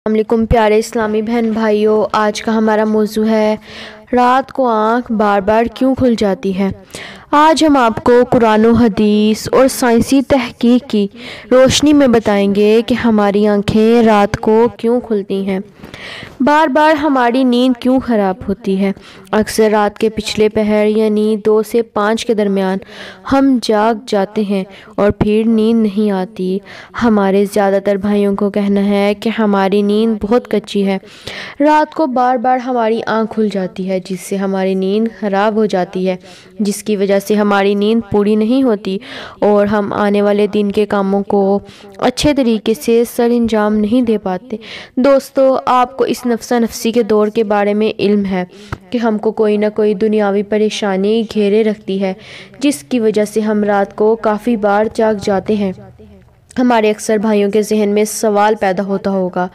السلام علیکم پیارے اسلامی بہن بھائیوں، آج کا ہمارا موضوع ہے رات کو آنکھ بار بار کیوں کھل جاتی ہے۔ آج ہم آپ کو قرآن و حدیث اور سائنسی تحقیق کی روشنی میں بتائیں گے کہ ہماری آنکھیں رات کو کیوں کھلتی ہیں، بار بار ہماری نیند کیوں خراب ہوتی ہے۔ اکثر رات کے پچھلے پہر یعنی 2 سے 5 کے درمیان ہم جاگ جاتے ہیں اور پھر نیند نہیں آتی۔ ہمارے زیادہ تر بھائیوں کو کہنا ہے کہ ہماری نیند بہت کچی ہے۔ رات کو بار بار ہماری آنکھ کھل جاتی ہے جس سے ہماری نیند خراب ہو جاتی ہے، جس کی وجہ سے ہماری نیند پوری نہیں ہوتی اور ہم آنے والے دن کے کاموں کو اچھے طریقے سے سر انجام نہیں دے پاتے۔ دوستو، آپ کو اس نفسا نفسی کے دور کے بارے میں علم ہے کہ ہم کو کوئی نہ کوئی دنیاوی پریشانی گھیرے رکھتی ہے جس کی وجہ سے ہم رات کو کافی بار جاگ جاتے ہیں۔ ہمارے اکثر بھائیوں کے ذہن میں سوال پیدا ہوتا ہوگا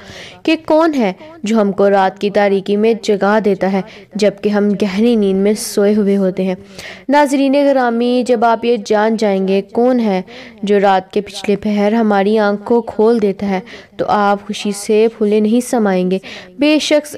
کہ کون ہے جو ہم کو رات کی تاریکی میں جگا دیتا ہے جبکہ ہم گہری نیند میں سوئے ہوئے ہوتے ہیں۔ ناظرین گرامی، جب آپ یہ جان جائیں گے کون ہے جو رات کے پچھلے پہر ہماری آنکھ کو کھول دیتا ہے تو آپ خوشی سے پھولے نہیں سمائیں گے۔ بے شک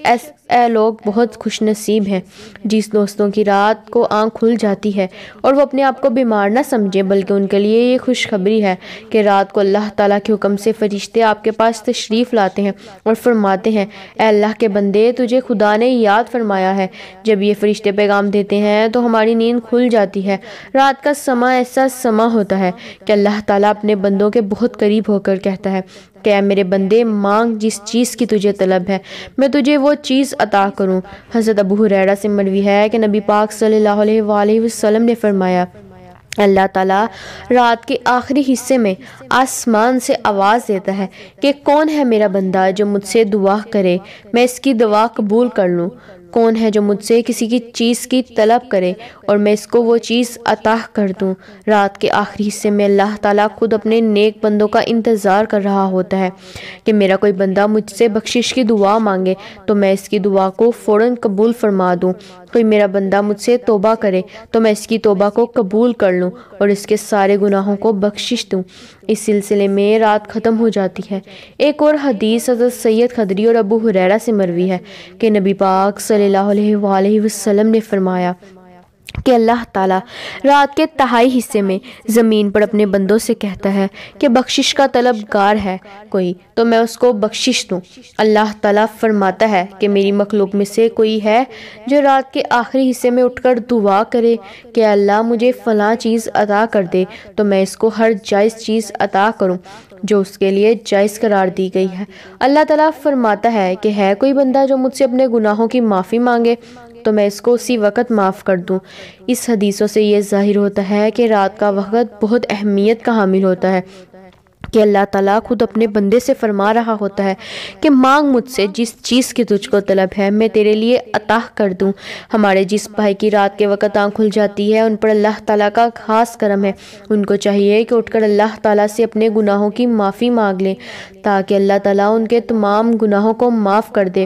اے لوگ بہت خوش نصیب ہیں جس دوستوں کی رات کو آنکھ کھل جاتی ہے اور وہ اپنے آپ کو بیمار نہ سمجھے، بلکہ ان کے لیے یہ خوشخبری ہے کہ رات کو اللہ تعالیٰ کے حکم سے فرشتے آپ کے پاس تشریف لاتے ہیں اور فرماتے ہیں، اے اللہ کے بندے، تجھے خدا نے یاد فرمایا ہے۔ جب یہ فرشتے پیغام دیتے ہیں تو ہماری نیند کھل جاتی ہے۔ رات کا سما ایسا سما ہوتا ہے کہ اللہ تعالیٰ اپنے بندوں کے بہت قریب ہو کر کہتا ہے کہ اے میرے بندے، مانگ جس چیز کی تجھے طلب ہے، میں تجھے وہ چیز عطا کروں۔ حضرت ابو ہریرہ سے مروی ہے کہ نبی پاک صلی اللہ علیہ وآلہ وسلم نے فرمایا، اللہ تعالیٰ رات کے آخری حصے میں آسمان سے آواز دیتا ہے کہ کون ہے میرا بندہ جو مجھ سے دعا کرے، میں اس کی دعا قبول کر لوں۔ کون ہے جو مجھ سے کسی کی چیز کی طلب کرے اور میں اس کو وہ چیز عطا کر دوں۔ رات کے آخری حصے میں اللہ تعالیٰ خود اپنے نیک بندوں کا انتظار کر رہا ہوتا ہے کہ میرا کوئی بندہ مجھ سے بخشش کی دعا مانگے تو میں اس کی دعا کو فوراً قبول فرما دوں۔ کوئی میرا بندہ مجھ سے توبہ کرے تو میں اس کی توبہ کو قبول کر لوں اور اس کے سارے گناہوں کو بخشش دوں۔ اس سلسلے میں رات ختم ہو جاتی ہے۔ ایک اور حدیث حضرت سید خدری اور ابو ہریرہ سے مروی ہے کہ نبی پاک صلی اللہ علیہ وآلہ وسلم نے فرمایا کہ اللہ تعالیٰ رات کے تہائی حصے میں زمین پر اپنے بندوں سے کہتا ہے کہ بخشش کا طلبگار ہے کوئی تو میں اس کو بخشش دوں۔ اللہ تعالیٰ فرماتا ہے کہ میری مخلوق میں سے کوئی ہے جو رات کے آخری حصے میں اٹھ کر دعا کرے کہ اللہ مجھے فلاں چیز عطا کر دے تو میں اس کو ہر جائز چیز عطا کروں جو اس کے لیے جائز قرار دی گئی ہے۔ اللہ تعالیٰ فرماتا ہے کہ ہے کوئی بندہ جو مجھ سے اپنے گناہوں کی معافی مانگے تو میں اس کو اسی وقت معاف کر دوں۔ اس حدیثوں سے یہ ظاہر ہوتا ہے کہ رات کا وقت بہت اہمیت کا حامل ہوتا ہے کہ اللہ تعالیٰ خود اپنے بندے سے فرما رہا ہوتا ہے کہ مانگ مجھ سے جس چیز کی تجھ کو طلب ہے میں تیرے لیے عطا کر دوں۔ ہمارے جس بھائی کی رات کے وقت آنکھ کھل جاتی ہے ان پر اللہ تعالیٰ کا خاص کرم ہے۔ ان کو چاہیے کہ اٹھ کر اللہ تعالیٰ سے اپنے گناہوں کی معافی مانگ لیں تاکہ اللہ تعالیٰ ان کے تمام گناہوں کو معاف کر دے۔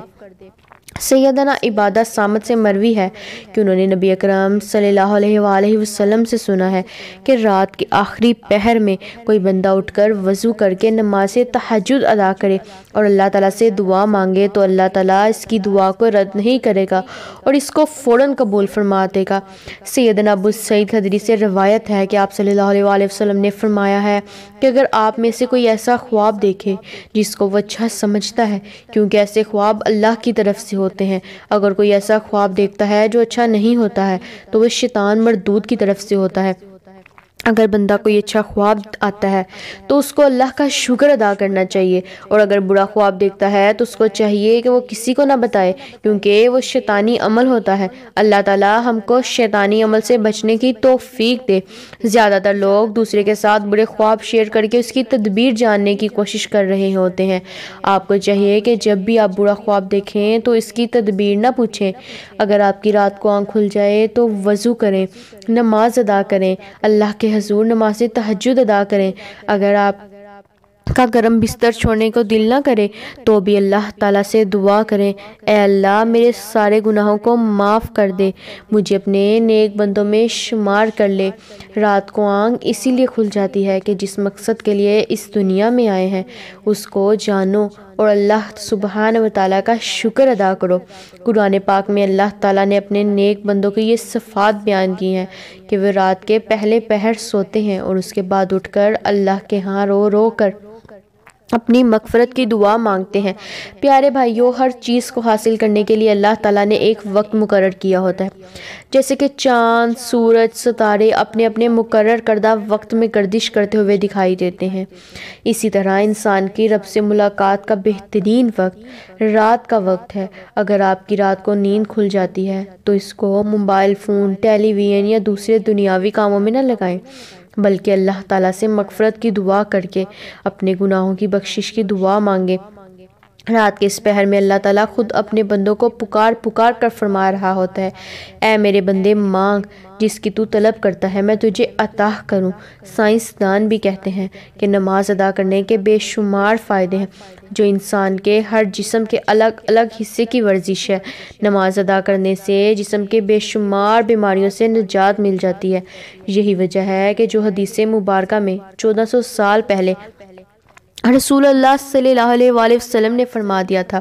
سیدنا عبادہ صامت سے مروی ہے کہ انہوں نے نبی اکرم صلی اللہ علیہ وآلہ وسلم سے سنا ہے کہ رات کے آخری پہر میں کوئی بندہ اٹھ کر وضو کر کے نماز تہجد ادا کرے اور اللہ تعالیٰ سے دعا مانگے تو اللہ تعالیٰ اس کی دعا کو رد نہیں کرے گا اور اس کو فوراً قبول فرما دے گا۔ سیدنا ابو سعید خدری سے روایت ہے کہ آپ صلی اللہ علیہ وآلہ وسلم نے فرمایا ہے کہ اگر آپ میں سے کوئی ایسا خواب دیکھے جس کو وہ اچھا سمجھتا ہے، کیونکہ ایسے خواب اللہ کی طرف سے ہوتے ہیں، اگر کوئی ایسا خواب دیکھتا ہے جو اچھا نہیں ہوتا ہے تو وہ شیطان مردود کی طرف سے ہوتا ہے۔ اگر بندہ کوئی اچھا خواب آتا ہے تو اس کو اللہ کا شکر ادا کرنا چاہیے اور اگر برا خواب دیکھتا ہے تو اس کو چاہیے کہ وہ کسی کو نہ بتائے کیونکہ وہ شیطانی عمل ہوتا ہے۔ اللہ تعالیٰ ہم کو شیطانی عمل سے بچنے کی توفیق دے۔ زیادہ تر لوگ دوسرے کے ساتھ برے خواب شیئر کر کے اس کی تدبیر جاننے کی کوشش کر رہے ہوتے ہیں۔ آپ کو چاہیے کہ جب بھی آپ برا خواب دیکھیں تو اس کی تدبیر نہ پوچھیں۔ اگر آپ کی رات کو آنکھ کھل جائے تو وضو کریں، نماز ادا کریں، اللہ کے حضور نماز تہجد ادا کریں۔ اگر آپ کا گرم بستر چھوڑنے کو دل نہ کرے تو بھی اللہ تعالیٰ سے دعا کریں، اے اللہ میرے سارے گناہوں کو معاف کر دے، مجھے اپنے نیک بندوں میں شمار کر لے۔ رات کو آنکھ اسی لیے کھل جاتی ہے کہ جس مقصد کے لیے اس دنیا میں آئے ہیں اس کو جانو اور اللہ سبحانہ و تعالیٰ کا شکر ادا کرو۔ قرآن پاک میں اللہ تعالیٰ نے اپنے نیک بندوں کی یہ صفات بیان کی ہیں کہ وہ رات کے پہلے پہر سوتے ہیں اور اس کے بعد اٹھ کر اللہ کے ہاں رو رو کر اپنی مغفرت کی دعا مانگتے ہیں۔ پیارے بھائیوں، ہر چیز کو حاصل کرنے کے لیے اللہ تعالیٰ نے ایک وقت مقرر کیا ہوتا ہے، جیسے کہ چاند، سورج، ستارے اپنے اپنے مقرر کردہ وقت میں گردش کرتے ہوئے دکھائی دیتے ہیں۔ اسی طرح انسان کی رب سے ملاقات کا بہترین وقت رات کا وقت ہے۔ اگر آپ کی رات کو نیند کھل جاتی ہے تو اس کو موبائل فون، ٹیلی ویژن یا دوسرے دنیاوی کاموں میں نہ لگائیں، بلکہ اللہ تعالیٰ سے مغفرت کی دعا کر کے اپنے گناہوں کی بخشش کی دعا مانگیں۔ رات کے اس پہر میں اللہ تعالیٰ خود اپنے بندوں کو پکار پکار کر فرما رہا ہوتا ہے، اے میرے بندے مانگ، جس کی تو طلب کرتا ہے میں تجھے عطا کروں۔ سائنسدان بھی کہتے ہیں کہ نماز ادا کرنے کے بے شمار فائدے ہیں، جو انسان کے ہر جسم کے الگ الگ حصے کی ورزش ہے۔ نماز ادا کرنے سے جسم کے بے شمار بیماریوں سے نجات مل جاتی ہے۔ یہی وجہ ہے کہ جو حدیث مبارکہ میں 1400 سال پہلے رسول اللہ صلی اللہ علیہ وآلہ وسلم نے فرما دیا تھا،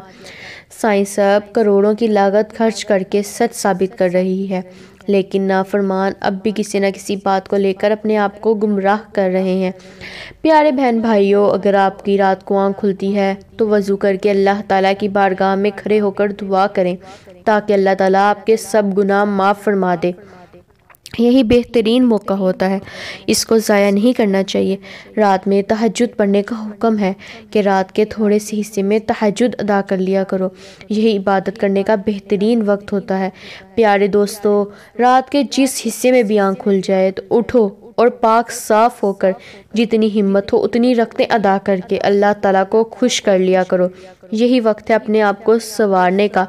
سائنس اب کروڑوں کی لاگت خرچ کر کے سچ ثابت کر رہی ہے، لیکن نافرمان اب بھی کسی نہ کسی بات کو لے کر اپنے آپ کو گمراہ کر رہے ہیں۔ پیارے بہن بھائیوں، اگر آپ کی رات کو آنکھ کھلتی ہے تو وضو کر کے اللہ تعالیٰ کی بارگاہ میں کھڑے ہو کر دعا کریں تاکہ اللہ تعالیٰ آپ کے سب گناہ معاف فرما دے۔ یہی بہترین موقع ہوتا ہے، اس کو ضائع نہیں کرنا چاہیے۔ رات میں تہجد پڑھنے کا حکم ہے کہ رات کے تھوڑے سے حصے میں تہجد ادا کر لیا کرو، یہی عبادت کرنے کا بہترین وقت ہوتا ہے۔ پیارے دوستو، رات کے جس حصے میں بھی آنکھ کھل جائے تو اٹھو اور پاک صاف ہو کر جتنی ہمت ہو اتنی رکعتیں ادا کر کے اللہ تعالیٰ کو خوش کر لیا کرو۔ یہی وقت ہے اپنے آپ کو سنوارنے کا۔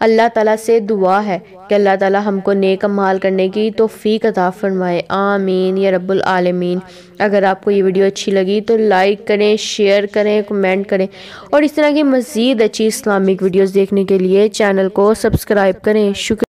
اللہ تعالیٰ سے دعا ہے کہ اللہ تعالیٰ ہم کو نیک اعمال کرنے کی توفیق عطا فرمائے، آمین یا رب العالمین۔ اگر آپ کو یہ ویڈیو اچھی لگی تو لائک کریں، شیئر کریں، کمنٹ کریں، اور اس طرح کی مزید اچھی اسلامک ویڈیوز دیکھنے کے لیے چینل کو سبسکرائب کریں۔ شکریہ۔